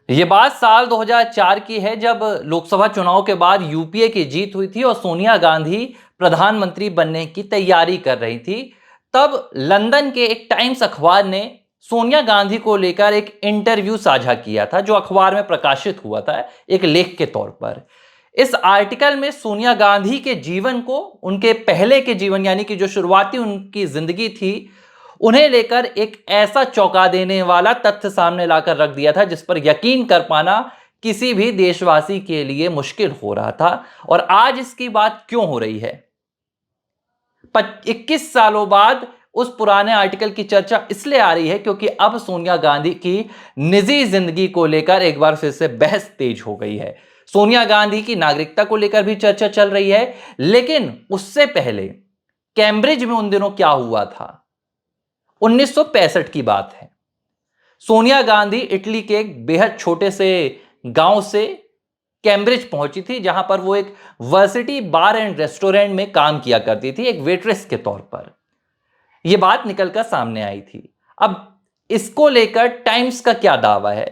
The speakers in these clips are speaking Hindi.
ये बात साल 2004 की है, जब लोकसभा चुनाव के बाद यूपीए की जीत हुई थी और सोनिया गांधी प्रधानमंत्री बनने की तैयारी कर रही थी। तब लंदन के एक टाइम्स अखबार ने सोनिया गांधी को लेकर एक इंटरव्यू साझा किया था, जो अखबार में प्रकाशित हुआ था एक लेख के तौर पर। इस आर्टिकल में सोनिया गांधी के जीवन को, उनके पहले के जीवन यानी कि जो शुरुआती उनकी जिंदगी थी, उन्हें लेकर एक ऐसा चौंका देने वाला तथ्य सामने लाकर रख दिया था जिस पर यकीन कर पाना किसी भी देशवासी के लिए मुश्किल हो रहा था। और आज इसकी बात क्यों हो रही है? 21 सालों बाद उस पुराने आर्टिकल की चर्चा इसलिए आ रही है क्योंकि अब सोनिया गांधी की निजी जिंदगी को लेकर एक बार फिर से बहस तेज हो गई है। सोनिया गांधी की नागरिकता को लेकर भी चर्चा चल रही है, लेकिन उससे पहले कैम्ब्रिज में उन दिनों क्या हुआ था? 1965 की बात है। सोनिया गांधी इटली के एक बेहद छोटे से गांव से कैम्ब्रिज पहुंची थी, जहां पर वो एक वर्सिटी बार एंड रेस्टोरेंट में काम किया करती थी, एक वेट्रेस के तौर पर। यह बात निकलकर सामने आई थी। अब इसको लेकर टाइम्स का क्या दावा है?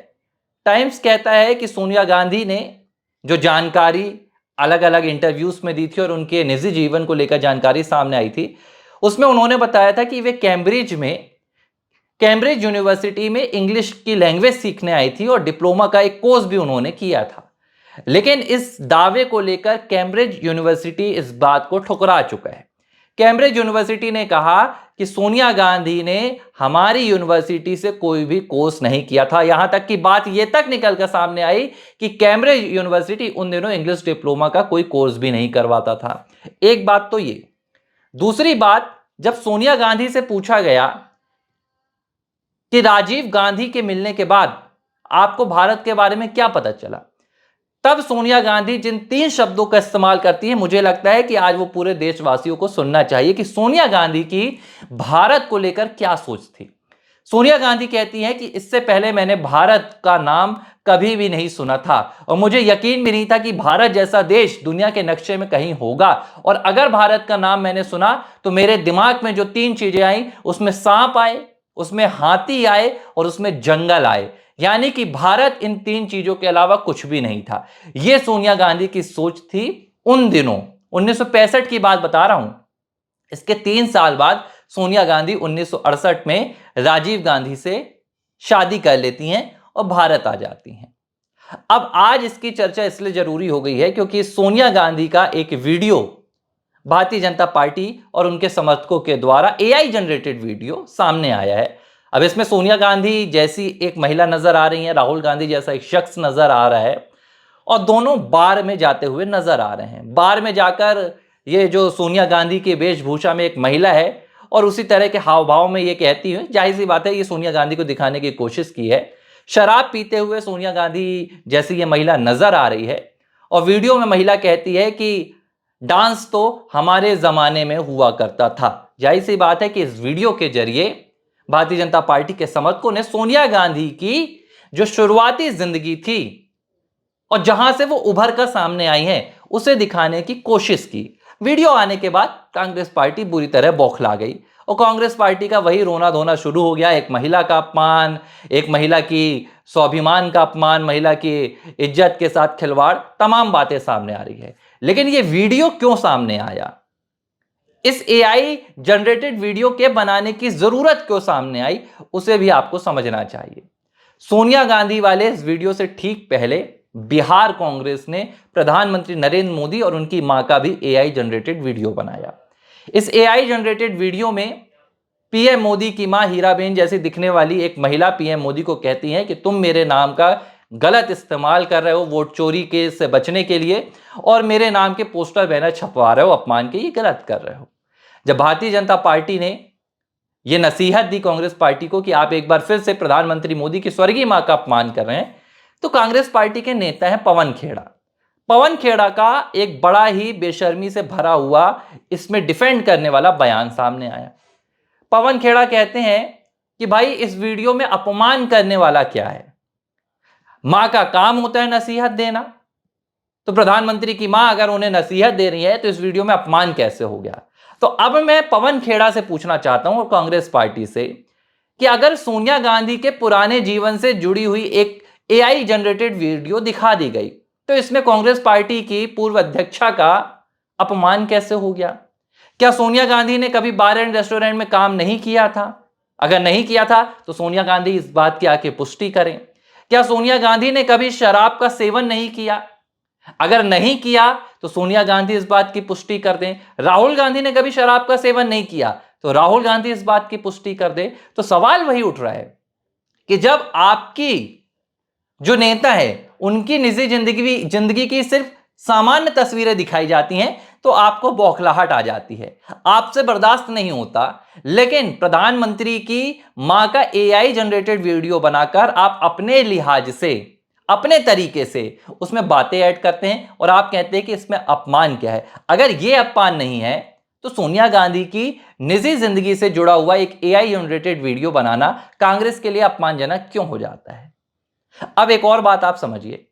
टाइम्स कहता है कि सोनिया गांधी ने जो जानकारी अलग अलग इंटरव्यूज में दी थी और उनके निजी जीवन को लेकर जानकारी सामने आई थी, उसमें उन्होंने बताया था कि वे कैम्ब्रिज यूनिवर्सिटी में इंग्लिश की लैंग्वेज सीखने आई थी और डिप्लोमा का एक कोर्स भी उन्होंने किया था। लेकिन इस दावे को लेकर कैम्ब्रिज यूनिवर्सिटी इस बात को ठुकरा चुका है। कैम्ब्रिज यूनिवर्सिटी ने कहा कि सोनिया गांधी ने हमारी यूनिवर्सिटी से कोई भी कोर्स नहीं किया था। यहां तक कि बात यह तक निकलकर सामने आई कि कैम्ब्रिज यूनिवर्सिटी उन दिनों इंग्लिश डिप्लोमा का कोई कोर्स भी नहीं करवाता था। एक बात तो ये। दूसरी बात, जब सोनिया गांधी से पूछा गया कि राजीव गांधी के मिलने के बाद आपको भारत के बारे में क्या पता चला, तब सोनिया गांधी जिन 3 शब्दों का इस्तेमाल करती है, मुझे लगता है कि आज वो पूरे देशवासियों को सुनना चाहिए कि सोनिया गांधी की भारत को लेकर क्या सोच थी। सोनिया गांधी कहती हैं कि इससे पहले मैंने भारत का नाम कभी भी नहीं सुना था और मुझे यकीन भी नहीं था कि भारत जैसा देश दुनिया के नक्शे में कहीं होगा। और अगर भारत का नाम मैंने सुना तो मेरे दिमाग में जो 3 चीजें आई, उसमें सांप आए, उसमें हाथी आए और उसमें जंगल आए। यानी कि भारत इन 3 चीजों के अलावा कुछ भी नहीं था। यह सोनिया गांधी की सोच थी उन दिनों। 1965 की बात बता रहा हूं। इसके 3 साल बाद सोनिया गांधी 1968 में राजीव गांधी से शादी कर लेती हैं और भारत आ जाती हैं। अब आज इसकी चर्चा इसलिए जरूरी हो गई है क्योंकि सोनिया गांधी का एक वीडियो भारतीय जनता पार्टी और उनके समर्थकों के द्वारा एआई जनरेटेड वीडियो सामने आया है। अब इसमें सोनिया गांधी जैसी एक महिला नजर आ रही है, राहुल गांधी जैसा एक शख्स नजर आ रहा है और दोनों बार में जाते हुए नजर आ रहे हैं। बार में जाकर ये जो सोनिया गांधी की वेशभूषा में एक महिला है और उसी तरह के हाव भाव में ये कहती है, जाहिर सी बात है ये सोनिया गांधी को दिखाने की कोशिश की है। शराब पीते हुए सोनिया गांधी जैसी ये महिला नजर आ रही है और वीडियो में महिला कहती है कि डांस तो हमारे जमाने में हुआ करता था। जाहिर सी बात है कि इस वीडियो के जरिए भारतीय जनता पार्टी के समर्थकों ने सोनिया गांधी की जो शुरुआती जिंदगी थी और जहां से वो उभर कर सामने आई है, उसे दिखाने की कोशिश की। वीडियो आने के बाद कांग्रेस पार्टी बुरी तरह बौखला गई और कांग्रेस पार्टी का वही रोना धोना शुरू हो गया। एक महिला का अपमान, एक महिला की स्वाभिमान का अपमान, महिला की इज्जत के साथ खिलवाड़, तमाम बातें सामने आ रही है। लेकिन ये वीडियो क्यों सामने आया? इस एआई जनरेटेड वीडियो के बनाने की जरूरत क्यों सामने आई, उसे भी आपको समझना चाहिए। सोनिया गांधी वाले इस वीडियो से ठीक पहले बिहार कांग्रेस ने प्रधानमंत्री नरेंद्र मोदी और उनकी मां का भी एआई जनरेटेड वीडियो बनाया। इस एआई जनरेटेड वीडियो में पीएम मोदी की मां हीराबेन जैसी दिखने वाली एक महिला पीएम मोदी को कहती है कि तुम मेरे नाम का गलत इस्तेमाल कर रहे हो वोट चोरी के से बचने के लिए और मेरे नाम के पोस्टर बैनर छपवा रहे हो अपमान के, ये गलत कर रहे हो। जब भारतीय जनता पार्टी ने यह नसीहत दी कांग्रेस पार्टी को कि आप एक बार फिर से प्रधानमंत्री मोदी की स्वर्गीय मां का अपमान कर रहे हैं, तो कांग्रेस पार्टी के नेता हैं पवन खेड़ा। पवन खेड़ा का एक बड़ा ही बेशर्मी से भरा हुआ इसमें डिफेंड करने वाला बयान सामने आया। पवन खेड़ा कहते हैं कि भाई इस वीडियो में अपमान करने वाला क्या है? मां का काम होता है नसीहत देना, तो प्रधानमंत्री की मां अगर उन्हें नसीहत दे रही है तो इस वीडियो में अपमान कैसे हो गया? तो अब मैं पवन खेड़ा से पूछना चाहता हूं और कांग्रेस पार्टी से कि अगर सोनिया गांधी के पुराने जीवन से जुड़ी हुई एक एआई जनरेटेड वीडियो दिखा दी गई। तो इसमें कांग्रेस पार्टी की पूर्व अध्यक्षा का अपमान कैसे हो गया? क्या सोनिया गांधी ने कभी बार एंड रेस्टोरेंट में काम नहीं किया था? अगर नहीं किया था तो सोनिया गांधी इस बात की आके पुष्टि करें। क्या सोनिया गांधी ने कभी शराब का सेवन नहीं किया? अगर नहीं किया तो सोनिया गांधी इस बात की पुष्टि कर दें। राहुल गांधी ने कभी शराब का सेवन नहीं किया तो राहुल गांधी इस बात की पुष्टि कर दें। तो सवाल वही उठ रहा है कि जब आपकी जो नेता है उनकी निजी जिंदगी की सिर्फ सामान्य तस्वीरें दिखाई जाती हैं तो आपको बौखलाहट आ जाती है, आपसे बर्दाश्त नहीं होता। लेकिन प्रधानमंत्री की मां का एआई जनरेटेड वीडियो बनाकर आप अपने लिहाज से, अपने तरीके से उसमें बातें ऐड करते हैं और आप कहते हैं कि इसमें अपमान क्या है। अगर यह अपमान नहीं है तो सोनिया गांधी की निजी जिंदगी से जुड़ा हुआ एक एआई जनरेटेड वीडियो बनाना कांग्रेस के लिए अपमानजनक क्यों हो जाता है? अब एक और बात आप समझिए,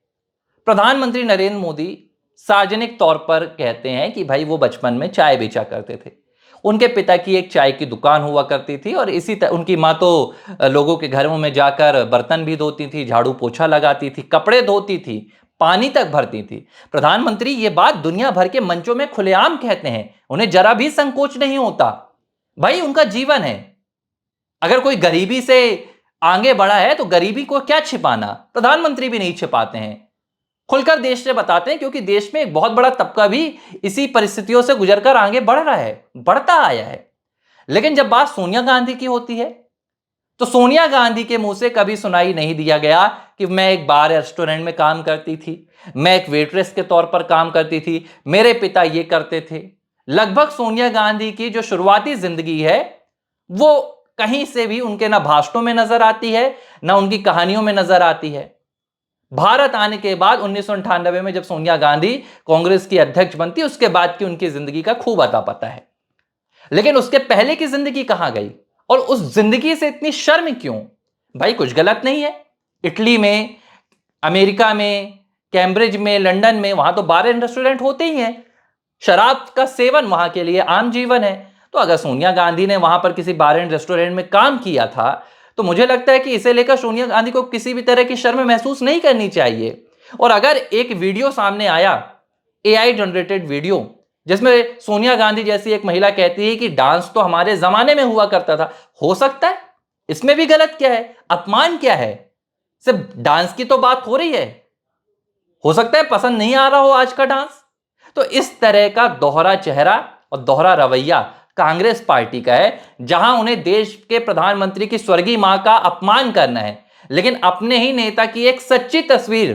प्रधानमंत्री नरेंद्र मोदी सार्वजनिक तौर पर कहते हैं कि भाई वो बचपन में चाय बेचा करते थे, उनके पिता की एक चाय की दुकान हुआ करती थी और इसी तरह उनकी माँ तो लोगों के घरों में जाकर बर्तन भी धोती थी, झाड़ू पोछा लगाती थी, कपड़े धोती थी, पानी तक भरती थी। प्रधानमंत्री ये बात दुनिया भर के मंचों में खुलेआम कहते हैं, उन्हें जरा भी संकोच नहीं होता। भाई उनका जीवन है, अगर कोई गरीबी से आगे बढ़ा है तो गरीबी को क्या छिपाना, प्रधानमंत्री भी नहीं छिपाते हैं, खुलकर देश से बताते हैं, क्योंकि देश में एक बहुत बड़ा तबका भी इसी परिस्थितियों से गुजरकर आगे बढ़ रहा है, बढ़ता आया है। लेकिन जब बात सोनिया गांधी की होती है तो सोनिया गांधी के मुंह से कभी सुनाई नहीं दिया गया कि मैं एक बार रेस्टोरेंट में काम करती थी, मैं एक वेट्रेस के तौर पर काम करती थी, मेरे पिता ये करते थे। लगभग सोनिया गांधी की जो शुरुआती जिंदगी है वो कहीं से भी उनके ना भाषणों में नजर आती है, ना उनकी कहानियों में नजर आती है। भारत आने के बाद 1998 में जब सोनिया गांधी कांग्रेस की अध्यक्ष बनती, उसके बाद की उनकी जिंदगी का खूब अता पता है। लेकिन उसके पहले की जिंदगी कहां गई और उस जिंदगी से इतनी शर्म क्यों? भाई कुछ गलत नहीं है, इटली में, अमेरिका में, कैम्ब्रिज में, लंदन में, वहां तो बार एंड रेस्टोरेंट होते ही हैं, शराब का सेवन वहां के लिए आम जीवन है। तो अगर सोनिया गांधी ने वहां पर किसी बार एंड रेस्टोरेंट में काम किया था तो मुझे लगता है कि इसे लेकर सोनिया गांधी को किसी भी तरह की शर्म महसूस नहीं करनी चाहिए। और अगर एक वीडियो सामने आया, एआई जनरेटेड वीडियो, जिसमें सोनिया गांधी जैसी एक महिला कहती है कि डांस तो हमारे जमाने में हुआ करता था, हो सकता है, इसमें भी गलत क्या है, अपमान क्या है? सिर्फ डांस की तो बात हो रही है, हो सकता है पसंद नहीं आ रहा हो आज का डांस। तो इस तरह का दोहरा चेहरा और दोहरा रवैया कांग्रेस पार्टी का है, जहां उन्हें देश के प्रधानमंत्री की स्वर्गीय मां का अपमान करना है, लेकिन अपने ही नेता की एक सच्ची तस्वीर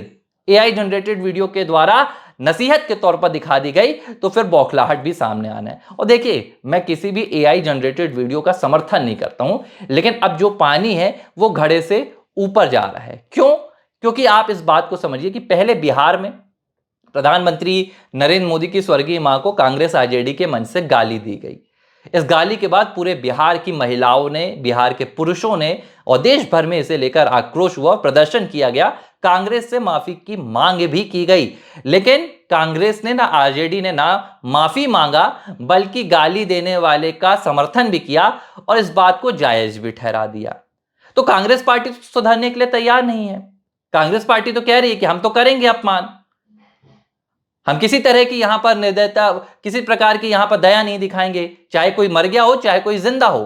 एआई जनरेटेड वीडियो के द्वारा नसीहत के तौर पर दिखा दी गई तो फिर बौखलाहट भी सामने आना है। और देखिए, मैं किसी भी एआई जनरेटेड वीडियो का समर्थन नहीं करता हूं, लेकिन अब जो पानी है वो घड़े से ऊपर जा रहा है। क्यों? क्योंकि आप इस बात को समझिए कि पहले बिहार में प्रधानमंत्री नरेंद्र मोदी की स्वर्गीय मां को कांग्रेस आरजेडी के मंच से गाली दी गई। इस गाली के बाद पूरे बिहार की महिलाओं ने, बिहार के पुरुषों ने और देश भर में इसे लेकर आक्रोश हुआ, प्रदर्शन किया गया, कांग्रेस से माफी की मांग भी की गई। लेकिन कांग्रेस ने ना, आरजेडी ने ना माफी मांगा, बल्कि गाली देने वाले का समर्थन भी किया और इस बात को जायज भी ठहरा दिया। तो कांग्रेस पार्टी सुधरने के लिए तैयार नहीं है। कांग्रेस पार्टी तो कह रही है कि हम तो करेंगे अपमान, हम किसी तरह की यहां पर निर्दयता, किसी प्रकार की यहां पर दया नहीं दिखाएंगे, चाहे कोई मर गया हो चाहे कोई जिंदा हो।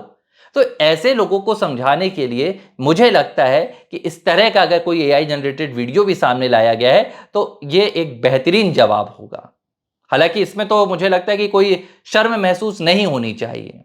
तो ऐसे लोगों को समझाने के लिए मुझे लगता है कि इस तरह का अगर कोई एआई जनरेटेड वीडियो भी सामने लाया गया है तो ये एक बेहतरीन जवाब होगा। हालांकि इसमें तो मुझे लगता है कि कोई शर्म महसूस नहीं होनी चाहिए।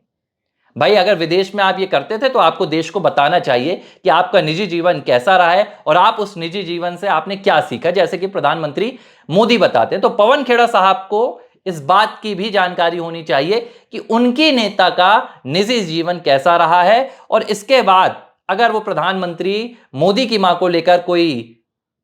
भाई अगर विदेश में आप ये करते थे तो आपको देश को बताना चाहिए कि आपका निजी जीवन कैसा रहा है और आप उस निजी जीवन से आपने क्या सीखा, जैसे कि प्रधानमंत्री मोदी बताते हैं। तो पवन खेड़ा साहब को इस बात की भी जानकारी होनी चाहिए कि उनकी नेता का निजी जीवन कैसा रहा है, और इसके बाद अगर वो प्रधानमंत्री मोदी की मां को लेकर कोई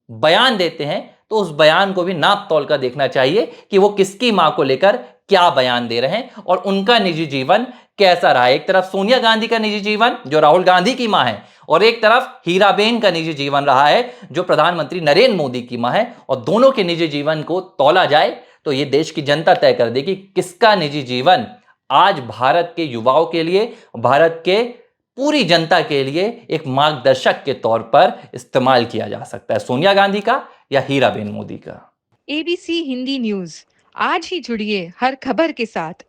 बयान देते हैं तो उस बयान को भी नाप तौल कर देखना चाहिए कि वो किसकी मां को लेकर क्या बयान दे रहे हैं और उनका निजी जीवन कैसा रहा है। एक तरफ सोनिया गांधी का निजी जीवन जो राहुल गांधी की मां है, और एक तरफ हीराबेन का निजी जीवन रहा है जो प्रधानमंत्री नरेंद्र मोदी की मां है, और दोनों के निजी जीवन को तौला जाए तो ये देश की जनता तय कर देगी किसका निजी जीवन आज भारत के युवाओं के लिए, भारत के पूरी जनता के लिए एक मार्गदर्शक के तौर पर इस्तेमाल किया जा सकता है, सोनिया गांधी का या हीराबेन मोदी का। एबीसी हिंदी न्यूज, आज ही जुड़िए हर खबर के साथ।